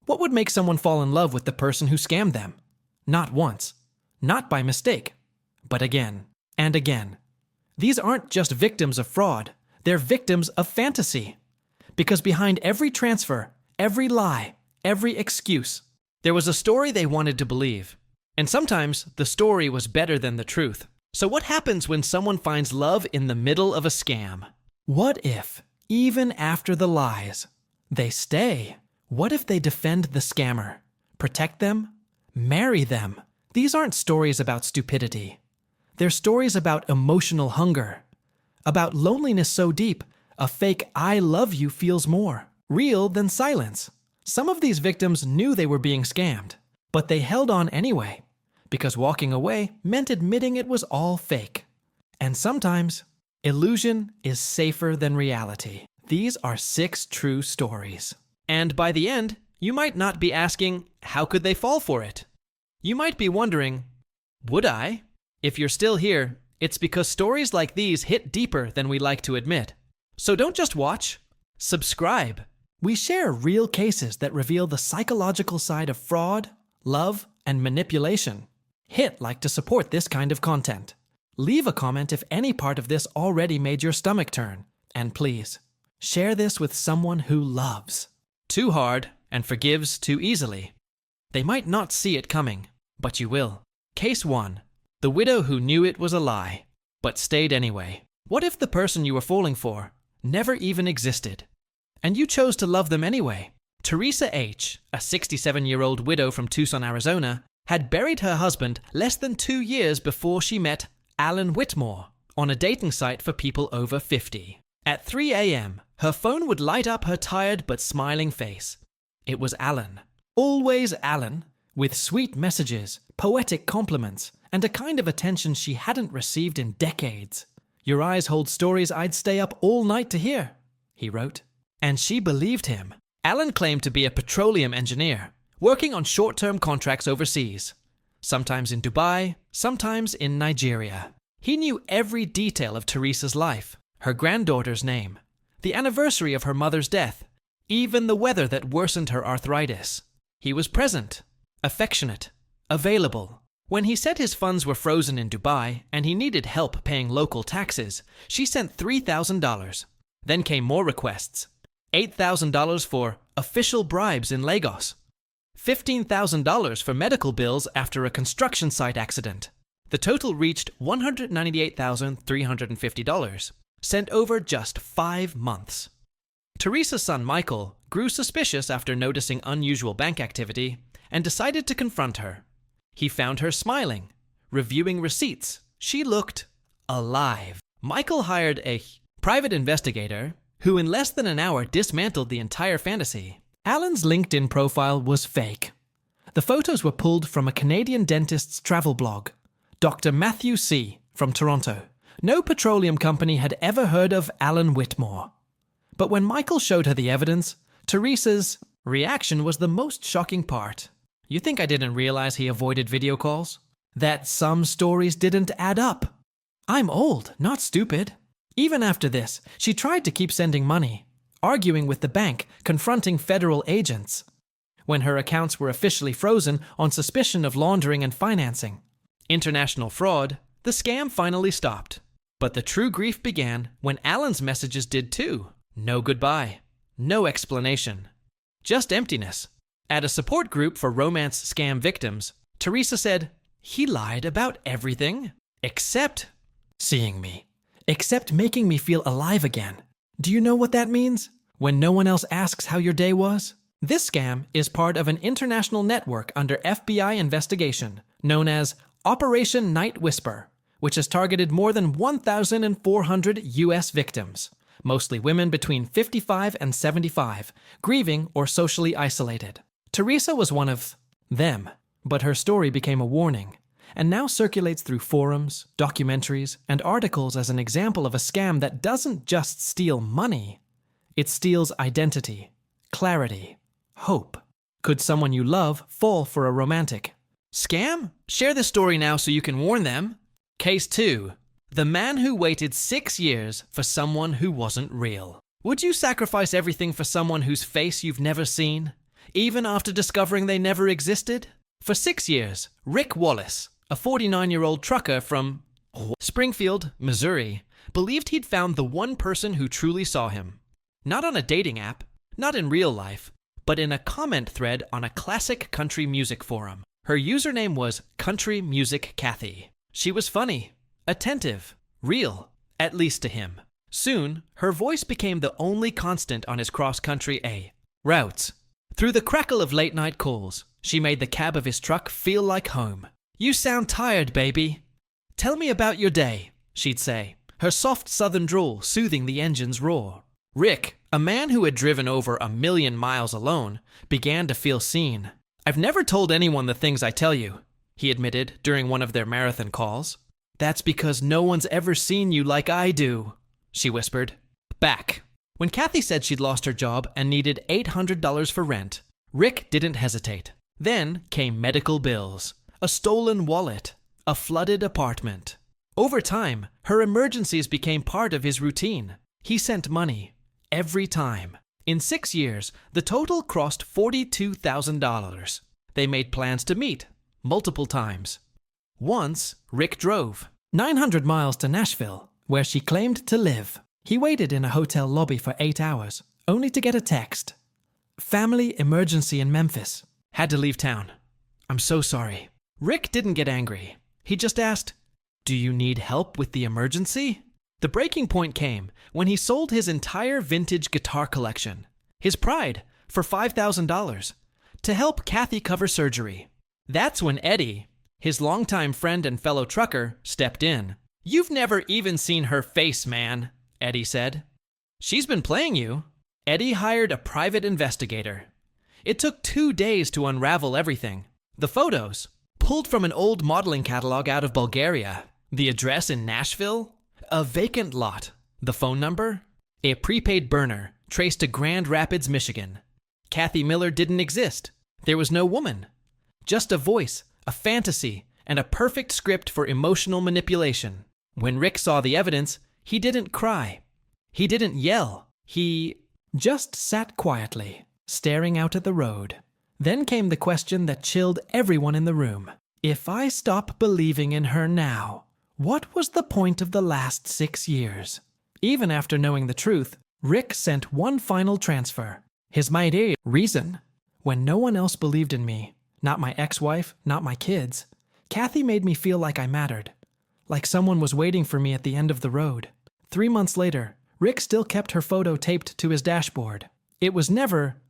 What would make someone fall in love with the person who scammed them? Not once, not by mistake, but again and again. These aren't just victims of fraud, they're victims of fantasy. Because behind every transfer, every lie, every excuse, there was a story they wanted to believe. And sometimes the story was better than the truth. So what happens when someone finds love in the middle of a scam? What if, even after the lies, they stay? What if they defend the scammer, protect them, marry them? These aren't stories about stupidity. They're stories about emotional hunger, about loneliness so deep, a fake "I love you" feels more real than silence. Some of these victims knew they were being scammed, but they held on anyway, because walking away meant admitting it was all fake. And sometimes, illusion is safer than reality. These are 6 true stories. And by the end, you might not be asking, how could they fall for it? You might be wondering, would I? If you're still here, it's because stories like these hit deeper than we like to admit. So don't just watch, subscribe. We share real cases that reveal the psychological side of fraud, love, and manipulation. Hit like to support this kind of content. Leave a comment if any part of this already made your stomach turn. And please, share this with someone who loves too hard and forgives too easily. They might not see it coming, but you will. Case 1. The widow who knew it was a lie, but stayed anyway. What if the person you were falling for never even existed, and you chose to love them anyway? Teresa H., a 67-year-old widow from Tucson, Arizona, had buried her husband less than 2 years before she met Alan Whitmore on a dating site for people over 50. At 3 a.m., her phone would light up her tired but smiling face. It was Alan. Always Alan, with sweet messages, poetic compliments, and a kind of attention she hadn't received in decades. "Your eyes hold stories I'd stay up all night to hear," he wrote. And she believed him. Alan claimed to be a petroleum engineer, working on short-term contracts overseas, sometimes in Dubai, sometimes in Nigeria. He knew every detail of Teresa's life, her granddaughter's name, the anniversary of her mother's death, even the weather that worsened her arthritis. He was present, affectionate, available. When he said his funds were frozen in Dubai and he needed help paying local taxes, she sent $3,000. Then came more requests. $8,000 for official bribes in Lagos. $15,000 for medical bills after a construction site accident. The total reached $198,350, sent over just 5 months. Teresa's son Michael grew suspicious after noticing unusual bank activity and decided to confront her. He found her smiling, reviewing receipts. She looked alive. Michael hired a private investigator who in less than an hour dismantled the entire fantasy. Alan's LinkedIn profile was fake. The photos were pulled from a Canadian dentist's travel blog, Dr. Matthew C. from Toronto. No petroleum company had ever heard of Alan Whitmore. But when Michael showed her the evidence, Teresa's reaction was the most shocking part. "You think I didn't realize he avoided video calls? That some stories didn't add up? I'm old, not stupid." Even after this, she tried to keep sending money, arguing with the bank, confronting federal agents. When her accounts were officially frozen on suspicion of laundering and financing international fraud, the scam finally stopped. But the true grief began when Alan's messages did too. No goodbye, no explanation, just emptiness. At a support group for romance scam victims, Teresa said, "He lied about everything except seeing me, except making me feel alive again." Do you know what that means? When no one else asks how your day was? This scam is part of an international network under FBI investigation known as Operation Night Whisper, which has targeted more than 1,400 U.S. victims, mostly women between 55 and 75, grieving or socially isolated. Teresa was one of them, but her story became a warning, and now circulates through forums, documentaries, and articles as an example of a scam that doesn't just steal money, it steals identity, clarity, hope. Could someone you love fall for a romantic scam? Share this story now so you can warn them. Case 2. The man who waited 6 years for someone who wasn't real. Would you sacrifice everything for someone whose face you've never seen? even after discovering they never existed? For 6 years, Rick Wallace, a 49-year-old trucker from Springfield, Missouri, believed he'd found the one person who truly saw him. Not on a dating app, not in real life, but in a comment thread on a classic country music forum. Her username was Country Music Kathy. She was funny, attentive, real, at least to him. Soon, her voice became the only constant on his cross-country routes. Through the crackle of late-night calls, she made the cab of his truck feel like home. "You sound tired, baby. Tell me about your day," she'd say, her soft southern drawl soothing the engine's roar. Rick, a man who had driven over 1,000,000 miles alone, began to feel seen. "I've never told anyone the things I tell you," he admitted during one of their marathon calls. "That's because no one's ever seen you like I do," she whispered. Back. When Kathy said she'd lost her job and needed $800 for rent, Rick didn't hesitate. Then came medical bills, a stolen wallet, a flooded apartment. Over time, her emergencies became part of his routine. He sent money. Every time. In 6 years, the total crossed $42,000. They made plans to meet, multiple times. Once, Rick drove 900 miles to Nashville, where she claimed to live. He waited in a hotel lobby for 8 hours, only to get a text. "Family emergency in Memphis. Had to leave town. I'm so sorry." Rick didn't get angry. He just asked, "Do you need help with the emergency?" The breaking point came when he sold his entire vintage guitar collection, his pride, for $5,000, to help Kathy cover surgery. That's when Eddie, his longtime friend and fellow trucker, stepped in. "You've never even seen her face, man," Eddie said. "She's been playing you." Eddie hired a private investigator. It took 2 days to unravel everything. The photos, pulled from an old modeling catalog out of Bulgaria. The address in Nashville? A vacant lot. The phone number? A prepaid burner traced to Grand Rapids, Michigan. Kathy Miller didn't exist. There was no woman. Just a voice, a fantasy, and a perfect script for emotional manipulation. When Rick saw the evidence, he didn't cry. He didn't yell. He just sat quietly, staring out at the road. Then came the question that chilled everyone in the room. If I stop believing in her now, what was the point of the last 6 years? Even after knowing the truth, Rick sent one final transfer. His main reason. When no one else believed in me, not my ex-wife, not my kids, Kathy made me feel like I mattered. Like someone was waiting for me at the end of the road. 3 months later, Rick still kept her photo taped to his dashboard. It was never,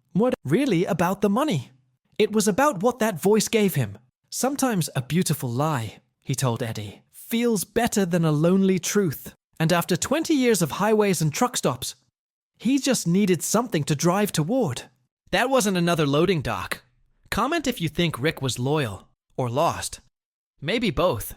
really about the money. It was about what that voice gave him. "Sometimes a beautiful lie," he told Eddie, "feels better than a lonely truth." And after 20 years of highways and truck stops, he just needed something to drive toward. That wasn't another loading dock. Comment if you think Rick was loyal or lost. Maybe both.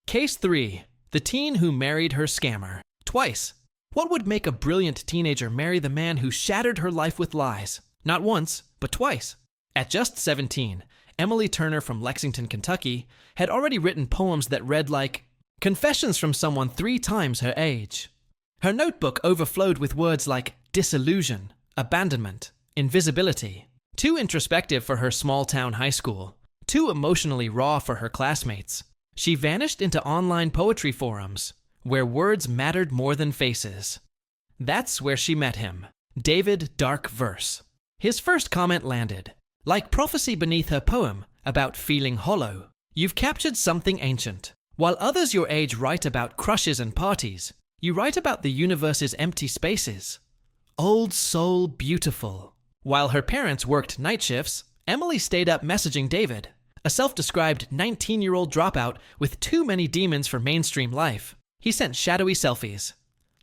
Case 3. The teen who married her scammer. Twice. What would make a brilliant teenager marry the man who shattered her life with lies? Not once, but twice. At just 17, Emily Turner from Lexington, Kentucky, had already written poems that read like confessions from someone 3 times her age. Her notebook overflowed with words like disillusion, abandonment, invisibility. Too introspective for her small-town high school, too emotionally raw for her classmates. She vanished into online poetry forums, where words mattered more than faces. That's where she met him, David Dark Verse. His first comment landed. Like prophecy beneath her poem about feeling hollow, you've captured something ancient. While others your age write about crushes and parties, you write about the universe's empty spaces. Old soul beautiful. While her parents worked night shifts, Emily stayed up messaging David, a self-described 19-year-old dropout with too many demons for mainstream life. He sent shadowy selfies,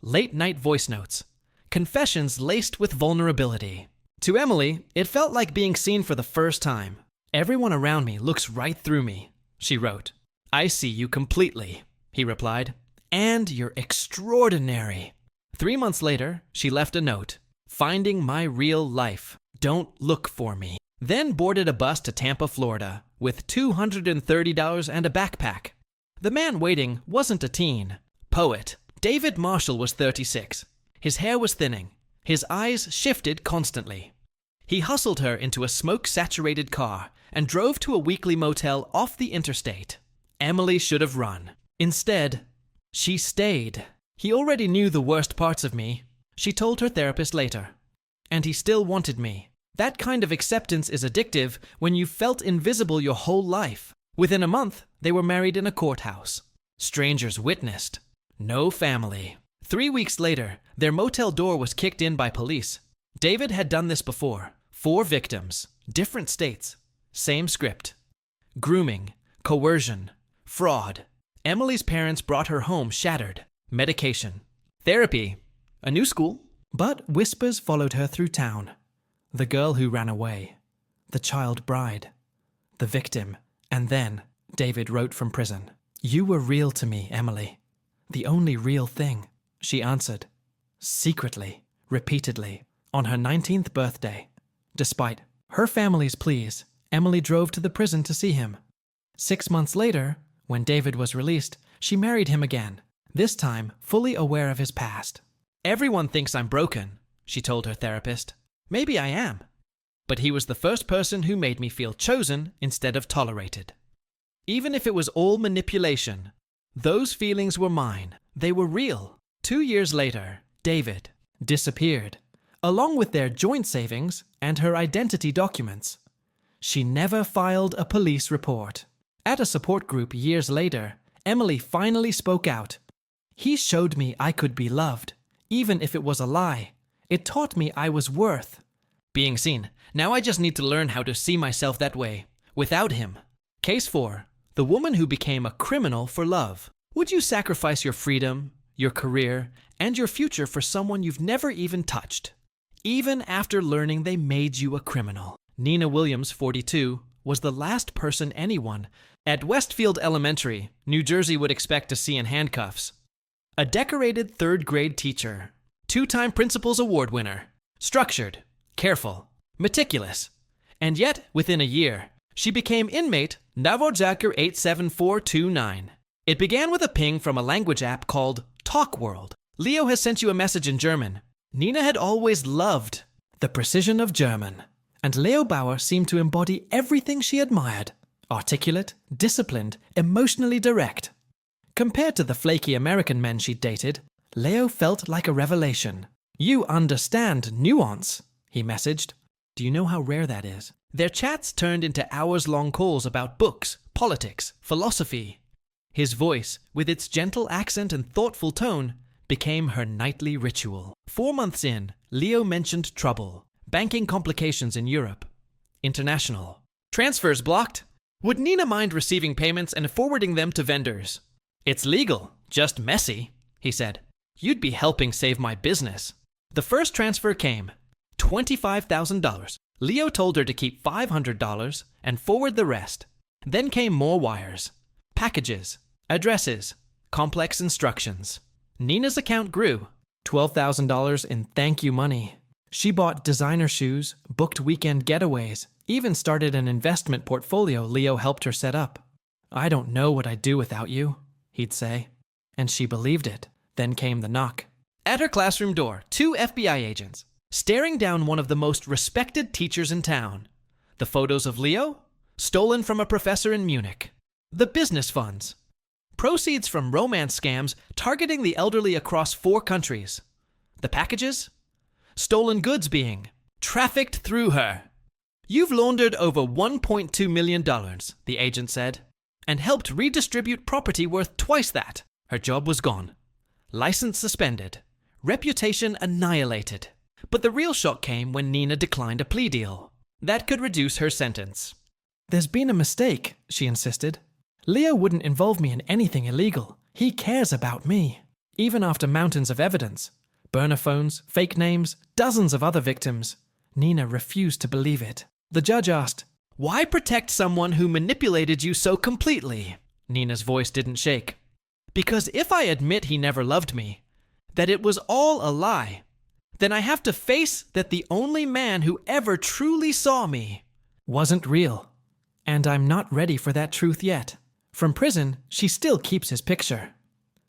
late-night voice notes, confessions laced with vulnerability. To Emily, it felt like being seen for the first time. "Everyone around me looks right through me," she wrote. "I see you completely," he replied. "And you're extraordinary." 3 months later, she left a note. "Finding my real life. Don't look for me." Then boarded a bus to Tampa, Florida, with $230 and a backpack. The man waiting wasn't a teen. Poet. David Marshall was 36. His hair was thinning. His eyes shifted constantly. He hustled her into a smoke-saturated car and drove to a weekly motel off the interstate. Emily should have run. Instead, she stayed. He already knew the worst parts of me, she told her therapist later. And he still wanted me. That kind of acceptance is addictive when you've felt invisible your whole life. Within a month, they were married in a courthouse. Strangers witnessed. No family. 3 weeks later, their motel door was kicked in by police. David had done this before. 4 victims, different states, same script. Grooming, coercion, fraud. Emily's parents brought her home shattered. Medication. Therapy. A new school. But whispers followed her through town. The girl who ran away. The child bride. The victim. And then, David wrote from prison. "You were real to me, Emily. The only real thing," she answered. Secretly, repeatedly, on her 19th birthday. Despite her family's pleas, Emily drove to the prison to see him. 6 months later, when David was released, she married him again, this time fully aware of his past. "Everyone thinks I'm broken," she told her therapist. "Maybe I am. But he was the first person who made me feel chosen instead of tolerated. Even if it was all manipulation, those feelings were mine. They were real." 2 years later, David disappeared, along with their joint savings and her identity documents. She never filed a police report. At a support group years later, Emily finally spoke out. "He showed me I could be loved, even if it was a lie. It taught me I was worth being seen. Now I just need to learn how to see myself that way, without him." Case 4. The woman who became a criminal for love. Would you sacrifice your freedom, your career, and your future for someone you've never even touched, even after learning they made you a criminal? Nina Williams, 42, was the last person anyone at Westfield Elementary, New Jersey would expect to see in handcuffs. A decorated 3rd grade teacher, 2-time Principal's Award winner, structured, careful, meticulous, and yet, within a year, she became inmate Navojaker 87429. It began with a ping from a language app called Talk World. "Leo has sent you a message in German." Nina had always loved the precision of German, and Leo Bauer seemed to embody everything she admired. Articulate, disciplined, emotionally direct. Compared to the flaky American men she'd dated, Leo felt like a revelation. "You understand nuance," he messaged. Do you know how rare that is? Their chats turned into hours-long calls about books, politics, philosophy. His voice, with its gentle accent and thoughtful tone, became her nightly ritual. 4 months in, Leo mentioned trouble, banking complications in Europe, international. Transfers blocked. Would Nina mind receiving payments and forwarding them to vendors? "It's legal, just messy," he said. "You'd be helping save my business." The first transfer came. $25,000. Leo told her to keep $500 and forward the rest. Then came more wires. Packages, addresses, complex instructions. Nina's account grew. $12,000 in thank you money. She bought designer shoes, booked weekend getaways, even started an investment portfolio Leo helped her set up. "I don't know what I'd do without you," he'd say. And she believed it. Then came the knock. At her classroom door, 2 FBI agents, staring down one of the most respected teachers in town. The photos of Leo? Stolen from a professor in Munich. The business funds. Proceeds from romance scams targeting the elderly across 4 countries. The packages? Stolen goods being trafficked through her. "You've laundered over $1.2 million, the agent said, and helped redistribute property worth twice that." Her job was gone. License suspended. Reputation annihilated. But the real shock came when Nina declined a plea deal. That could reduce her sentence. "There's been a mistake," she insisted. "Leo wouldn't involve me in anything illegal. He cares about me." Even after mountains of evidence, burner phones, fake names, dozens of other victims, Nina refused to believe it. The judge asked, "Why protect someone who manipulated you so completely?" Nina's voice didn't shake. "Because if I admit he never loved me, that it was all a lie, then I have to face that the only man who ever truly saw me wasn't real. And I'm not ready for that truth yet." From prison, she still keeps his picture.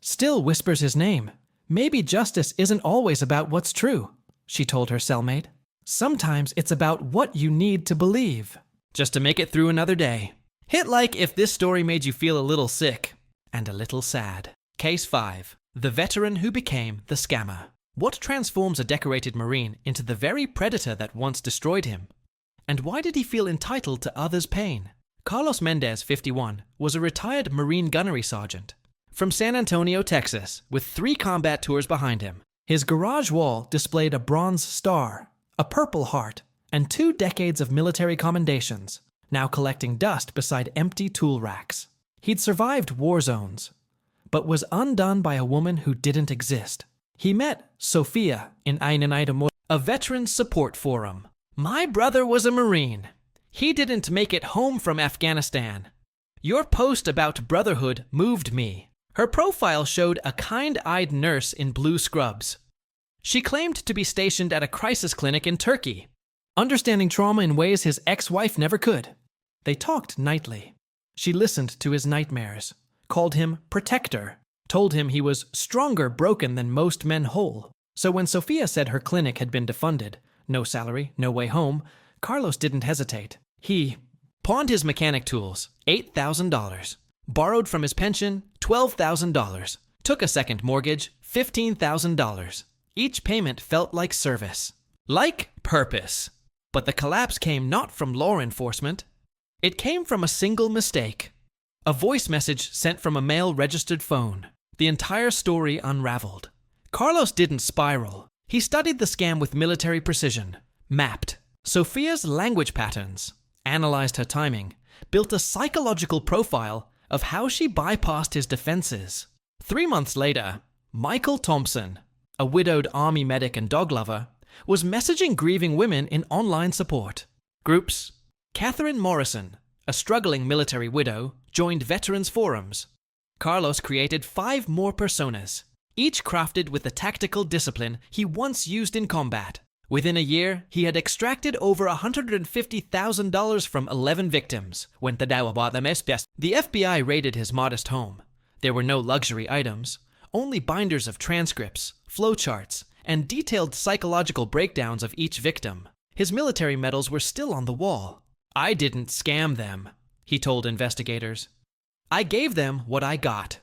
Still whispers his name. "Maybe justice isn't always about what's true," she told her cellmate. Sometimes it's about what you need to believe, just to make it through another day. Hit like if this story made you feel a little sick and a little sad. Case 5. The veteran who became the scammer. What transforms a decorated Marine into the very predator that once destroyed him? And why did he feel entitled to others' pain? Carlos Mendez, 51, was a retired Marine gunnery sergeant from San Antonio, Texas, with 3 combat tours behind him. His garage wall displayed a Bronze Star, a Purple Heart, and 2 decades of military commendations, now collecting dust beside empty tool racks. He'd survived war zones, but was undone by a woman who didn't exist. He met Sophia in Ainanaita, a veterans support forum. My brother was a Marine. He didn't make it home from Afghanistan. Your post about brotherhood moved me. Her profile showed a kind-eyed nurse in blue scrubs. She claimed to be stationed at a crisis clinic in Turkey, understanding trauma in ways his ex-wife never could. They talked nightly. She listened to his nightmares, called him protector, told him he was stronger broken than most men whole. So when Sophia said her clinic had been defunded, no salary, no way home, Carlos didn't hesitate. He pawned his mechanic tools, $8,000, borrowed from his pension, $12,000, took a second mortgage, $15,000. Each payment felt like service, like purpose. But the collapse came not from law enforcement. It came from a single mistake. A voice message sent from a male-registered phone. The entire story unraveled. Carlos didn't spiral. He studied the scam with military precision, mapped Sophia's language patterns, analyzed her timing, built a psychological profile of how she bypassed his defenses. 3 months later, Michael Thompson, a widowed army medic and dog lover, was messaging grieving women in online support groups. Catherine Morrison, a struggling military widow, joined veterans forums. Carlos created 5 more personas, each crafted with the tactical discipline he once used in combat. Within a year, he had extracted over $150,000 from 11 victims. The FBI raided his modest home. There were no luxury items, only binders of transcripts, flowcharts, and detailed psychological breakdowns of each victim. His military medals were still on the wall. I didn't scam them, he told investigators. I gave them what I got.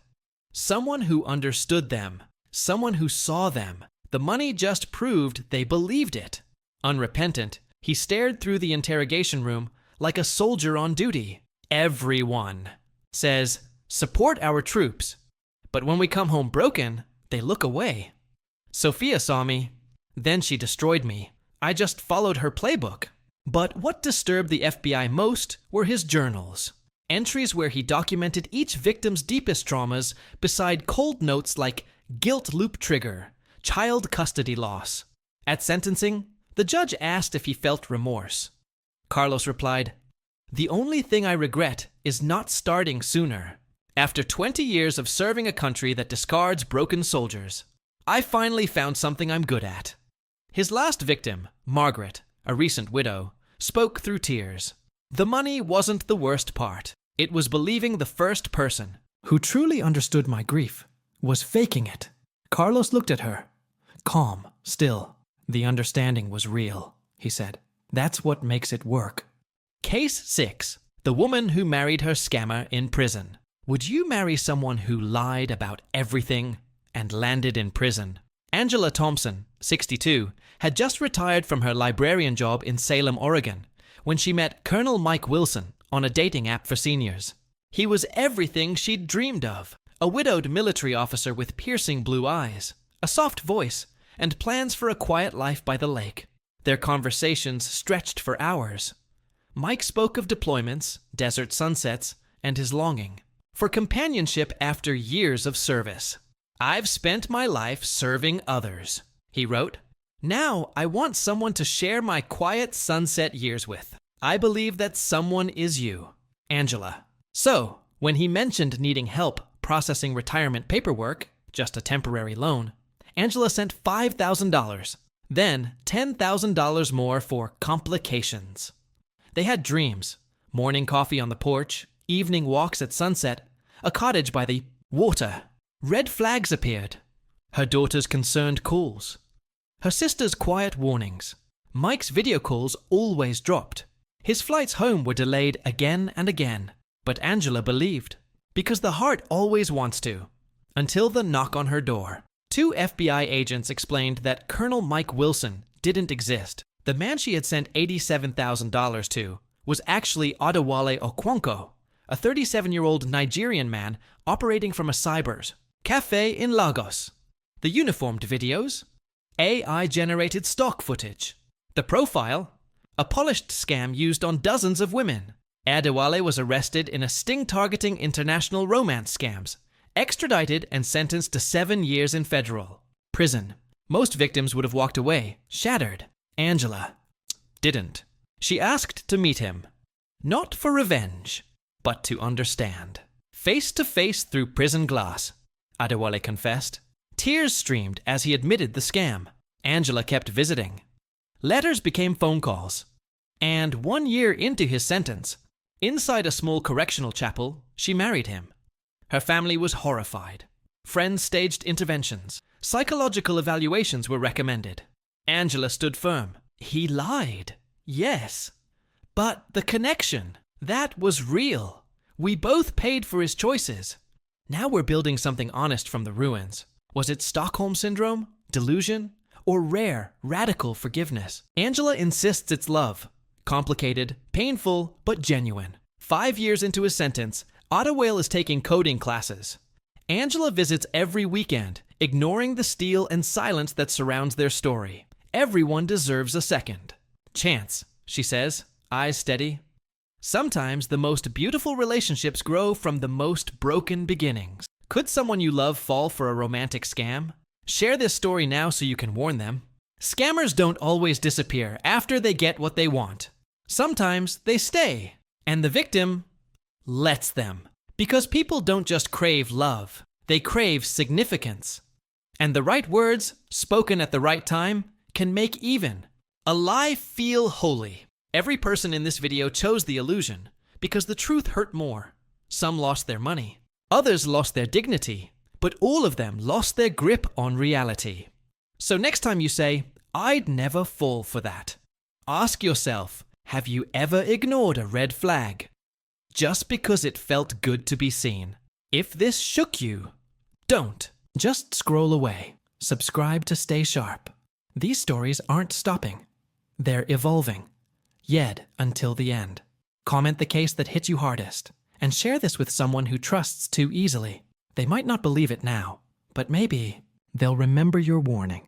Someone who understood them, someone who saw them. The money just proved they believed it. Unrepentant, he stared through the interrogation room like a soldier on duty. Everyone says, support our troops. But when we come home broken, they look away. Sophia saw me. Then she destroyed me. I just followed her playbook. But what disturbed the FBI most were his journals. Entries where he documented each victim's deepest traumas beside cold notes like guilt loop trigger, child custody loss. At sentencing, the judge asked if he felt remorse. Carlos replied, "The only thing I regret is not starting sooner. After 20 years of serving a country that discards broken soldiers, I finally found something I'm good at." His last victim, Margaret, a recent widow, spoke through tears. The money wasn't the worst part. It was believing the first person who truly understood my grief was faking it. Carlos looked at her, calm, still. The understanding was real, he said. That's what makes it work. Case 6. The woman who married her scammer in prison. Would you marry someone who lied about everything and landed in prison? Angela Thompson, 62, had just retired from her librarian job in Salem, Oregon, when she met Colonel Mike Wilson on a dating app for seniors. He was everything she'd dreamed of. A widowed military officer with piercing blue eyes, a soft voice, and plans for a quiet life by the lake. Their conversations stretched for hours. Mike spoke of deployments, desert sunsets, and his longing for companionship after years of service. "I've spent my life serving others," he wrote. "Now I want someone to share my quiet sunset years with. I believe that someone is you, Angela." So, when he mentioned needing help processing retirement paperwork, just a temporary loan, Angela sent $5,000, then $10,000 more for complications. They had dreams, morning coffee on the porch, evening walks at sunset, a cottage by the water. Red flags appeared. Her daughter's concerned calls. Her sister's quiet warnings. Mike's video calls always dropped. His flights home were delayed again and again. But Angela believed, because the heart always wants to. Until the knock on her door. 2 FBI agents explained that Colonel Mike Wilson didn't exist. The man she had sent $87,000 to was actually Adewale Okonkwo, a 37-year-old Nigerian man operating from a cyber's cafe in Lagos. The uniformed videos? AI-generated stock footage. The profile? A polished scam used on dozens of women. Adewale was arrested in a sting-targeting international romance scams, extradited and sentenced to 7 years in federal prison. Most victims would have walked away, shattered. Angela didn't. She asked to meet him. Not for revenge, but to understand. Face to face through prison glass, Adewale confessed. Tears streamed as he admitted the scam. Angela kept visiting. Letters became phone calls. And 1 year into his sentence, inside a small correctional chapel, she married him. Her family was horrified. Friends staged interventions. Psychological evaluations were recommended. Angela stood firm. He lied. Yes. But the connection, that was real. We both paid for his choices. Now we're building something honest from the ruins. Was it Stockholm Syndrome? Delusion? Or rare, radical forgiveness? Angela insists it's love. Complicated, painful, but genuine. 5 years into his sentence, Adewale is taking coding classes. Angela visits every weekend, ignoring the steel and silence that surrounds their story. Everyone deserves a second chance, she says, eyes steady. Sometimes the most beautiful relationships grow from the most broken beginnings. Could someone you love fall for a romantic scam? Share this story now so you can warn them. Scammers don't always disappear after they get what they want. Sometimes they stay, and the victim lets them. Because people don't just crave love, they crave significance. And the right words, spoken at the right time, can make even a lie feel holy. Every person in this video chose the illusion because the truth hurt more. Some lost their money, others lost their dignity, but all of them lost their grip on reality. So next time you say, "I'd never fall for that," ask yourself, have you ever ignored a red flag just because it felt good to be seen? If this shook you, don't. Just scroll away. Subscribe to stay sharp. These stories aren't stopping. They're evolving. Yet until the end. Comment the case that hit you hardest, and share this with someone who trusts too easily. They might not believe it now, but maybe they'll remember your warning.